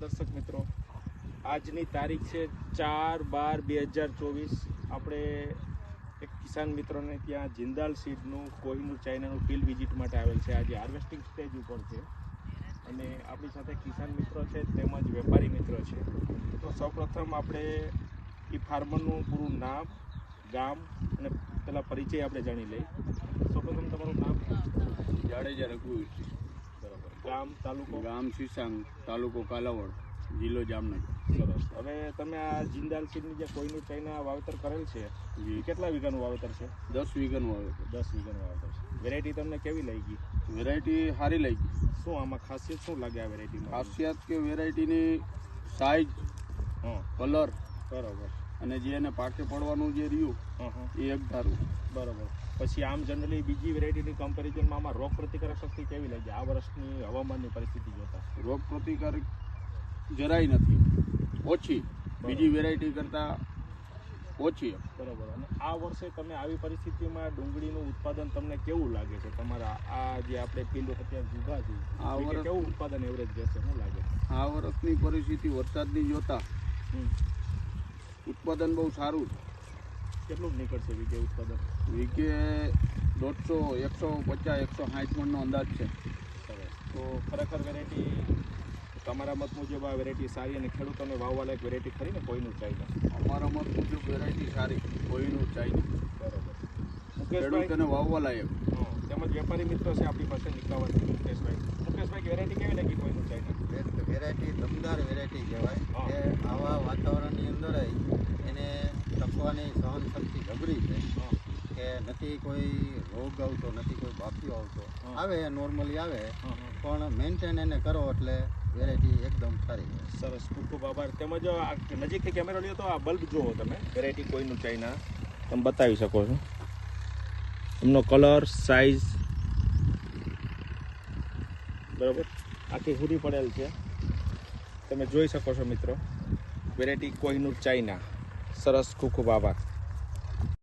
દર્શક મિત્રો, આજની તારીખ છે 4/12/2024. આપણે એક કિસાન મિત્રોને ત્યાં જિંદાલ સીડનું કોહિનૂર ચાઇનાનું ફિલ્ડ વિઝિટ માટે આવેલ છે. આજે હાર્વેસ્ટિંગ સ્ટેજ ઉપર છે અને આપણી સાથે કિસાન મિત્રો છે તેમજ વેપારી મિત્રો છે. તો સૌપ્રથમ આપણે એ ફાર્મરનું પૂરું નામ, ગામ અને પેલા પરિચય આપણે જાણી લઈએ. સૌપ્રથમ તમારું નામ? જાડેજા રઘુવીરસિંહ. બરાબર. ગામ, તાલુકો? ગામ સિસાંગ, તાલુકો કાલાવડ, જિલ્લો જામનગર. સરસ. હવે તમે આ જિંદાલ સીડની જે કોહિનૂર ચાઇના વાવેતર કરેલ છે એ કેટલા વીઘાનું વાવેતર છે? 10 વીઘાનું વાવેતર. 10 વીઘાનું વાવેતર છે. વેરાયટી તમને કેવી લાગી? વેરાયટી સારી લાગી. શું આમાં ખાસિયત શું લાગે આ વેરાયટીમાં? ખાસિયત કે વેરાયટીની સાઇઝ, કલર બરાબર અને જે એને પાકે પડવાનું જે રહ્યું એ એક ધારું. બરાબર. પછી આમ જનરલી બીજી વેરાયટીની કમ્પેરિઝનમાં આમાં રોગ પ્રતિકારક શક્તિ કેવી લાગી આ વર્ષની હવામાનની પરિસ્થિતિ જોતા? રોગ પ્રતિકારક જરાય નથી, ઓછી, બીજી વેરાયટી કરતાં ઓછી. બરાબર. અને આ વર્ષે તમે આવી પરિસ્થિતિમાં ડુંગળીનું ઉત્પાદન તમને કેવું લાગે છે? તમારા આ જે આપણે ફિલ્ડ અત્યારે જુદા છે આ વર્ષે કેવું ઉત્પાદન એવરેજ રહેશે, શું લાગે? આ વર્ષની પરિસ્થિતિ વરસાદની જોતા ઉત્પાદન બહુ સારું. કેટલું નીકળશે વીઘે ઉત્પાદન? વીઘે 150, 150, 160 મણનો અંદાજ છે. સરસ. તો ખરેખર વેરાયટી તમારા મત મુજબ આ વેરાયટી સારી અને ખેડૂતોને વાવવા લાયક વેરાયટી ખરી ને કોહિનૂર ચાઇના? અમારા મત મુજબ વેરાયટી સારી, કોહિનૂર ચાઇના. બરાબર. ખેડૂતોને વાવવા લાયક. તેમજ વેપારી મિત્રો છે આપણી પાસે, નિકાવત મુકેશભાઈ. મુકેશભાઈ, વેરાયટી કેવી લાગી કોહિનૂર ચાઇના? વેરાયટી દમદાર વેરાયટી કહેવાય. કે આવા વાતાવરણની અંદર એને ટકવાની સહન શક્તિ જબરી છે. કે નથી કોઈ રોગ આવતો, નથી કોઈ બાફીઓ આવતો. આવે નોર્મલી આવે, પણ મેન્ટેન એને કરો એટલે વેરાયટી એકદમ સારી. સરસ, ખૂબ ખૂબ આભાર. તેમજ નજીકથી કેમેરો લ્યો તો આ બલ્બ જુઓ તમે, વેરાયટી કોહિનૂર ચાઇના તમે બતાવી શકો છો. એમનો કલર, સાઇઝ બરાબર આખી પૂરી પડેલ છે, તમે જોઈ શકો છો મિત્રો. Variety Kohinoor China. સરસ, ખૂબ ખૂબ આભાર.